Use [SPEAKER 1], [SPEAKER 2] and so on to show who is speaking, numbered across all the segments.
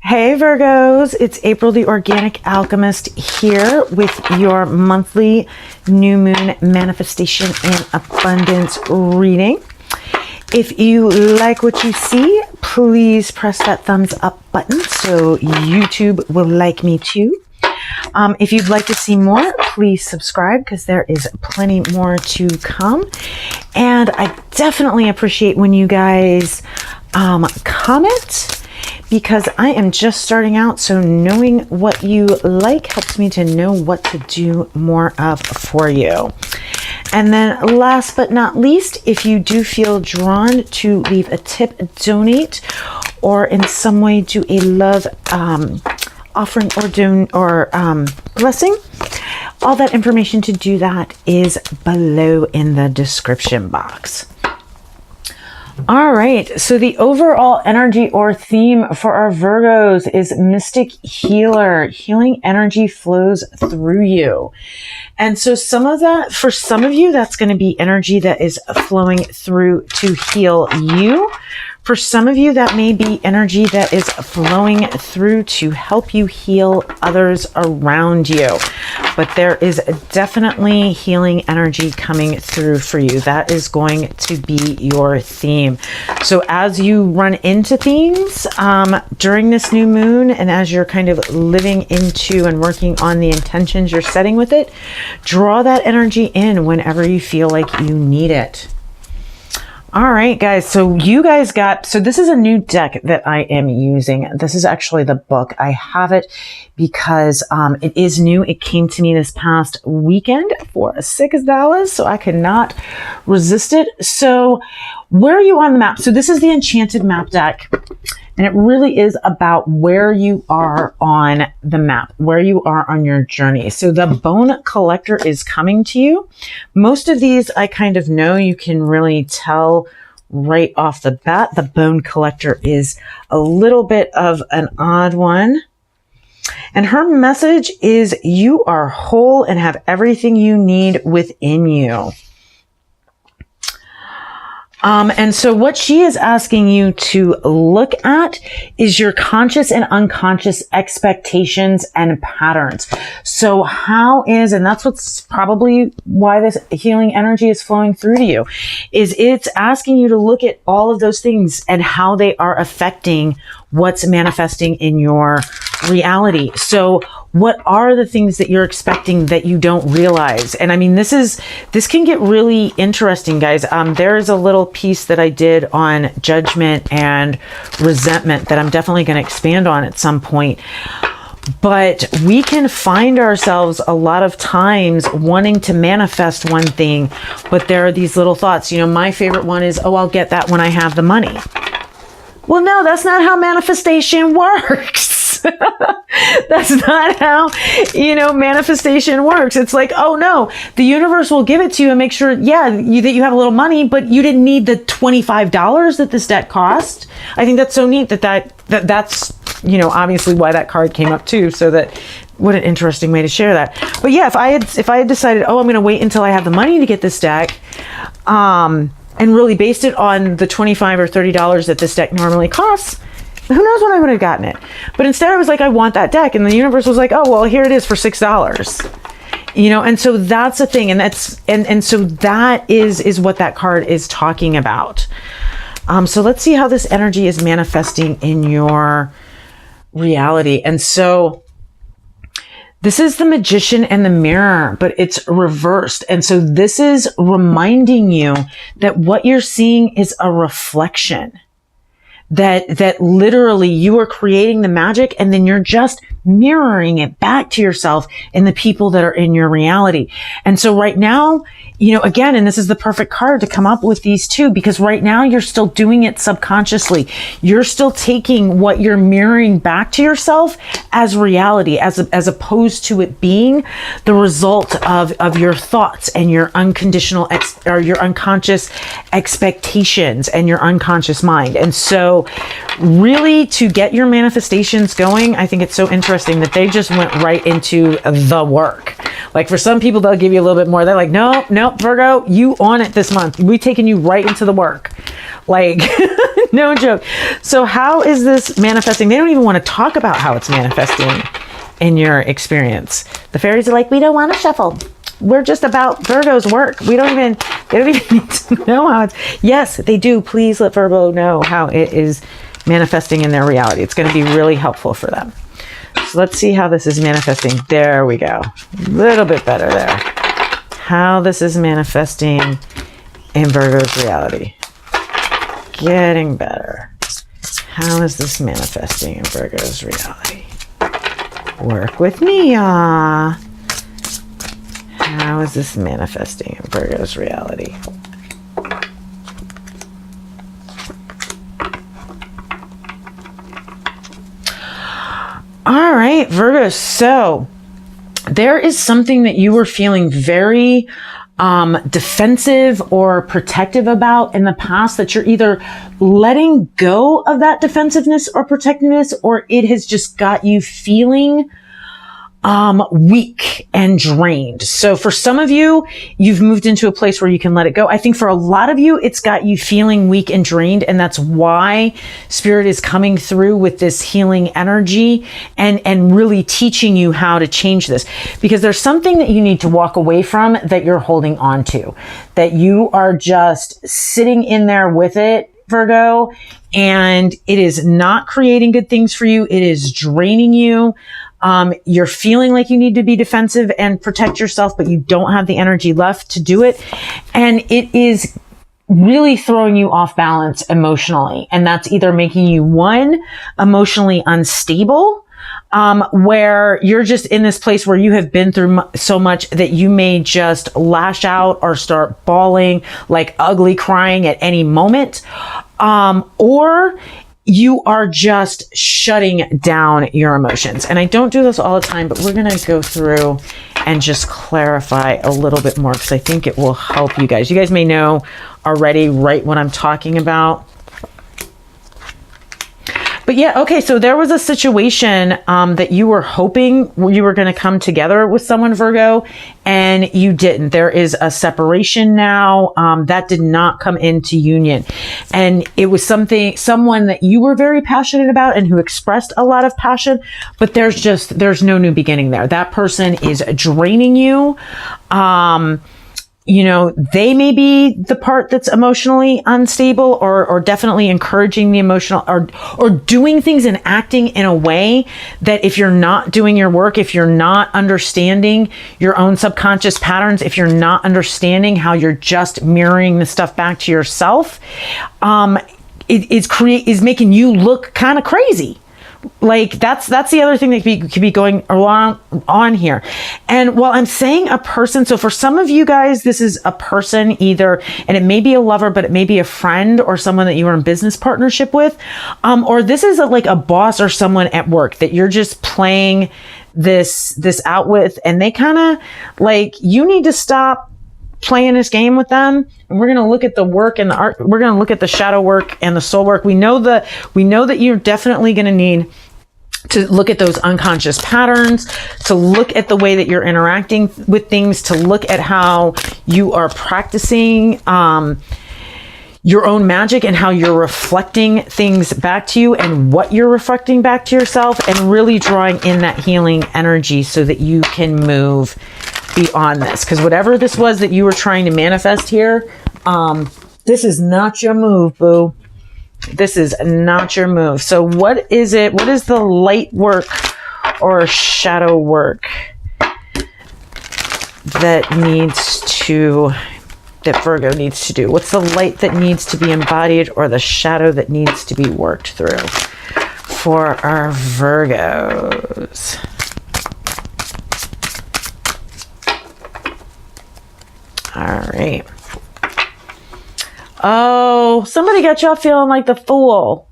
[SPEAKER 1] Hey Virgos, it's April the Organic Alchemist here with your monthly new moon manifestation and abundance reading. If you like what you see, please press that thumbs up button so YouTube will like me too. If you'd like to see more, please subscribe because there is plenty more to come. And I definitely appreciate when you guys comment, because I am just starting out, so knowing what you like helps me to know what to do more of for you. And then last but not least, if you do feel drawn to leave a tip, donate, or in some way do a love offering or blessing, all that information to do that is below in the description box. All right, so the overall energy or theme for our Virgos is Mystic Healer. Healing energy flows through you. And so some of that, for some of you, that's going to be energy that is flowing through to heal you. For some of you, that may be energy that is flowing through to help you heal others around you. But there is definitely healing energy coming through for you. That is going to be your theme. So as you run into things during this new moon, and as you're kind of living into and working on the intentions you're setting with it, draw that energy in whenever you feel like you need it. All right, guys. So you guys so this is a new deck that I am using. This is actually the book. I have it because it is new. It came to me this past weekend for $6, so I could not resist it. So where are you on the map? So this is the Enchanted Map deck. And it really is about where you are on the map, where you are on your journey. So the Bone Collector is coming to you. Most of these I kind of know. You can really tell right off the bat. The Bone Collector is a little bit of an odd one. And her message is you are whole and have everything you need within you. And so what she is asking you to look at is your conscious and unconscious expectations and patterns. So and that's what's probably why this healing energy is flowing through to you, is it's asking you to look at all of those things and how they are affecting what's manifesting in your reality. So what are the things that you're expecting that you don't realize? And I mean, this can get really interesting, guys. There's a little piece that I did on judgment and resentment that I'm definitely going to expand on at some point. But we can find ourselves a lot of times wanting to manifest one thing, but there are these little thoughts. You know, my favorite one is, oh, I'll get that when I have the money. Well, no, that's not how manifestation works. That's not how, manifestation works. It's like, oh no, the universe will give it to you and make sure, that you have a little money, but you didn't need the $25 that this deck cost. I think that's so neat that's, obviously why that card came up too. So that, what an interesting way to share that. But yeah, if I had decided, oh, I'm going to wait until I have the money to get this deck, and really based it on the $25 or $30 that this deck normally costs, who knows when I would have gotten it. But instead I was like, I want that deck. And the universe was like, oh, well, here it is for $6. And so that's a thing. And so that is what that card is talking about. So let's see how this energy is manifesting in your reality. And so this is the Magician and the Mirror, but it's reversed. And so this is reminding you that what you're seeing is a reflection. That literally you are creating the magic and then you're just mirroring it back to yourself and the people that are in your reality. And so right now, again, and this is the perfect card to come up with these two, because right now you're still doing it subconsciously. You're still taking what you're mirroring back to yourself as reality, as opposed to it being the result of your thoughts and your unconditional or your unconscious expectations and your unconscious mind. And so really, to get your manifestations going, I think it's so interesting that they just went right into the work. Like for some people, they'll give you a little bit more. They're like, no, Virgo, you on it this month. We taking you right into the work. Like, No joke. So how is this manifesting? They don't even want to talk about how it's manifesting in your experience. The fairies are like, we don't want to shuffle. We're just about Virgo's work. They don't even need to know how it's, yes, they do. Please let Virgo know how it is manifesting in their reality. It's going to be really helpful for them. So let's see how this is manifesting. There we go. A little bit better there. How this is manifesting in Virgo's reality. Getting better. How is this manifesting in Virgo's reality? Work with me, y'all. How is this manifesting in Virgo's reality? All right, Virgo. So there is something that you were feeling very defensive or protective about in the past that you're either letting go of that defensiveness or protectiveness, or it has just got you feeling weak and drained. So for some of you, you've moved into a place where you can let it go. I think for a lot of you, it's got you feeling weak and drained. And that's why Spirit is coming through with this healing energy and really teaching you how to change this, because there's something that you need to walk away from that you're holding on to, that you are just sitting in there with it, Virgo, and it is not creating good things for you. It is draining you. You're feeling like you need to be defensive and protect yourself, but you don't have the energy left to do it. And it is really throwing you off balance emotionally. And that's either making you, one, emotionally unstable, where you're just in this place where you have been through so much that you may just lash out or start bawling, like ugly crying at any moment. Or you are just shutting down your emotions. And I don't do this all the time, but we're going to go through and just clarify a little bit more, because I think it will help you guys. You guys may know already right what I'm talking about. But yeah, okay, so there was a situation that you were hoping you were going to come together with someone, Virgo, and you didn't. There is a separation now that did not come into union. And it was someone that you were very passionate about and who expressed a lot of passion, but there's no new beginning there. That person is draining you. You know, they may be the part that's emotionally unstable or definitely encouraging the emotional or doing things and acting in a way that if you're not doing your work, if you're not understanding your own subconscious patterns, if you're not understanding how you're just mirroring the stuff back to yourself, it is making you look kind of crazy. Like that's the other thing that could be going on here. And while I'm saying a person, so for some of you guys, this is a person either, and it may be a lover, but it may be a friend or someone that you are in business partnership with. Or this is like a boss or someone at work that you're just playing this out with, and they kind of like, you need to stop playing this game with them. And we're going to look at the work and the art. We're going to look at the shadow work and the soul work. We know that you're definitely going to need to look at those unconscious patterns, to look at the way that you're interacting with things, to look at how you are practicing your own magic and how you're reflecting things back to you and what you're reflecting back to yourself, and really drawing in that healing energy so that you can move beyond this. Because whatever this was that you were trying to manifest here, this is not your move, boo. This is not your move. So what is it? What is the light work or shadow work that Virgo needs to do? What's the light that needs to be embodied or the shadow that needs to be worked through for our Virgos? All right. Oh, somebody got y'all feeling like the fool.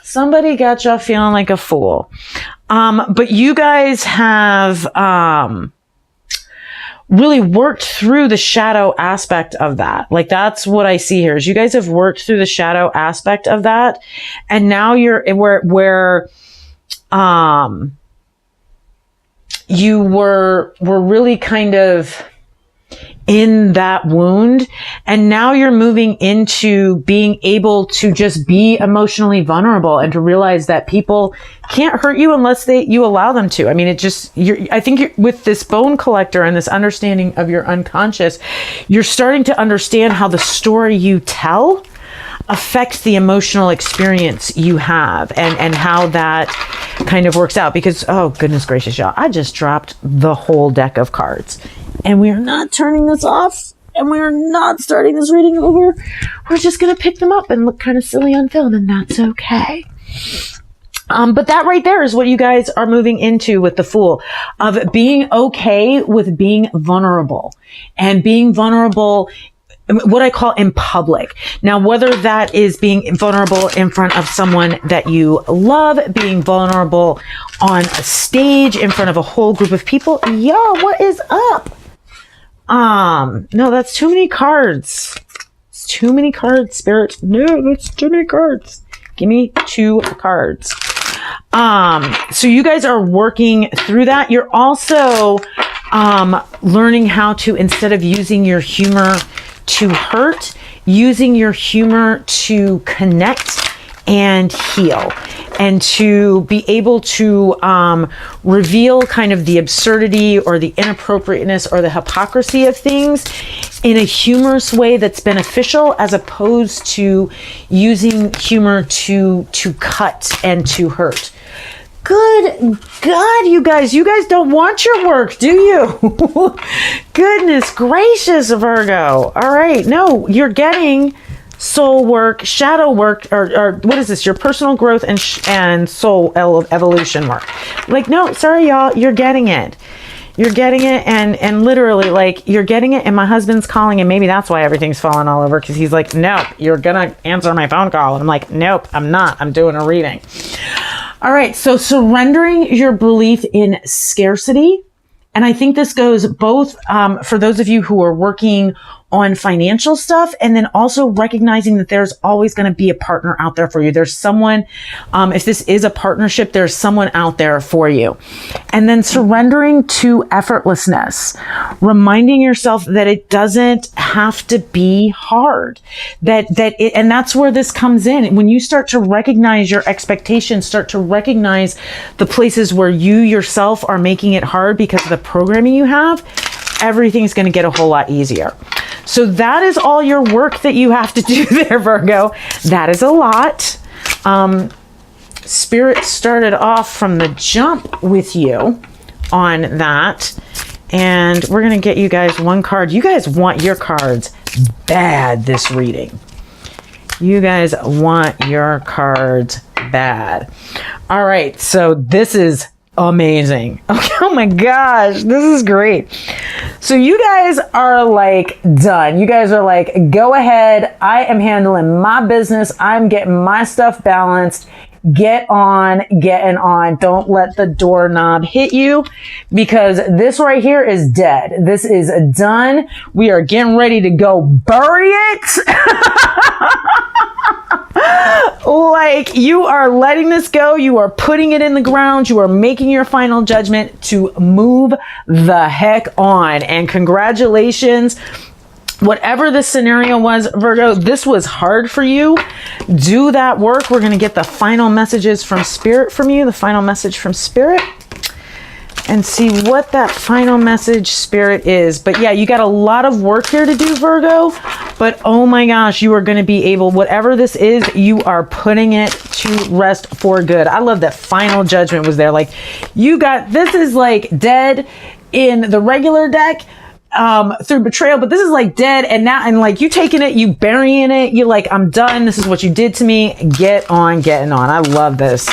[SPEAKER 1] Somebody got y'all feeling like a fool. But you guys have really worked through the shadow aspect of that. Like, that's what I see here is you guys have worked through the shadow aspect of that. And now you're where you were really kind of in that wound. And now you're moving into being able to just be emotionally vulnerable and to realize that people can't hurt you unless you allow them to. I mean, I think with this bone collector and this understanding of your unconscious, you're starting to understand how the story you tell affects the emotional experience you have, and how that kind of works out. Because, oh goodness gracious, y'all, I just dropped the whole deck of cards, and we are not turning this off, and we are not starting this reading over. We're just going to pick them up and look kind of silly on film, and that's okay. But that right there is what you guys are moving into with the Fool, of being okay with being vulnerable, and being vulnerable, what I call in public. Now, whether that is being vulnerable in front of someone that you love, being vulnerable on a stage in front of a whole group of people. Y'all, what is up? No, that's too many cards. It's too many cards, Spirit. No, that's too many cards. Give me 2 cards. So you guys are working through that. You're also learning how to, instead of using your humor to hurt, using your humor to connect and heal, and to be able to reveal kind of the absurdity or the inappropriateness or the hypocrisy of things in a humorous way that's beneficial, as opposed to using humor to cut and to hurt. Good God, you guys don't want your work, do you? Goodness gracious, Virgo. All right. No, you're getting soul work, shadow work, or what is this? Your personal growth and soul evolution work. Like, no, sorry, y'all. You're getting it. You're getting it. And literally, like, you're getting it. And my husband's calling, and maybe that's why everything's falling all over. 'Cause he's like, nope, you're going to answer my phone call. And I'm like, nope, I'm not. I'm doing a reading. All right. So surrendering your belief in scarcity. And I think this goes both for those of you who are working on financial stuff, and then also recognizing that there's always going to be a partner out there for you. There's someone, if this is a partnership, there's someone out there for you. And then surrendering to effortlessness, reminding yourself that it doesn't have to be hard, and that's where this comes in. When you start to recognize your expectations, start to recognize the places where you yourself are making it hard because of the programming you have, everything's going to get a whole lot easier. So that is all your work that you have to do there, Virgo. That is a lot. Spirit started off from the jump with you on that. And we're going to get you guys 1 card. You guys want your cards bad this reading. You guys want your cards bad. All right. So this is amazing. Okay, oh my gosh, this is great. So you guys are like done. You guys are like, go ahead. I am handling my business. I'm getting my stuff balanced. Get on, getting on. Don't let the doorknob hit you, because this right here is dead. This is done. We are getting ready to go bury it. Like, you are letting this go. You are putting it in the ground. You are making your final judgment to move the heck on. And congratulations. Whatever the scenario was, Virgo, this was hard for you. Do that work. We're going to get the final messages from Spirit from you, the final message from Spirit, and see what that final message, Spirit, is. But yeah, you got a lot of work here to do, Virgo. But oh my gosh, you are going to be able, whatever this is, you are putting it to rest for good. I love that final judgment was there. Like, you got, this is like dead in the regular deck. Through betrayal, but this is like dead, and now, and like you taking it, you burying it, you're like, I'm done, this is what you did to me. Get on, getting on. I love this.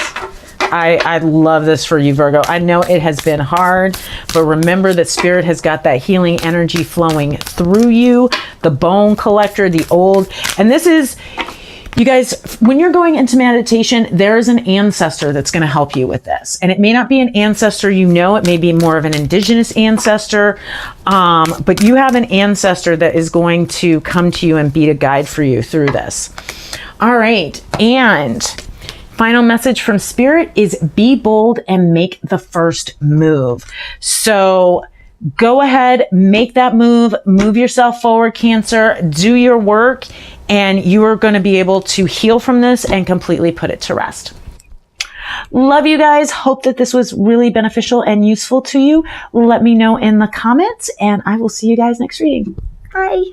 [SPEAKER 1] I love this for you, Virgo. I know it has been hard, but remember that Spirit has got that healing energy flowing through you, the bone collector, the old, and this is, you guys, when you're going into meditation, there is an ancestor that's going to help you with this. And it may not be an ancestor you know, it may be more of an indigenous ancestor, but you have an ancestor that is going to come to you and be a guide for you through this. All right. And final message from Spirit is be bold and make the first move. So go ahead, make that move yourself forward, Cancer, do your work, and you are going to be able to heal from this and completely put it to rest. Love you guys. Hope that this was really beneficial and useful to you. Let me know in the comments, and I will see you guys next reading. Bye.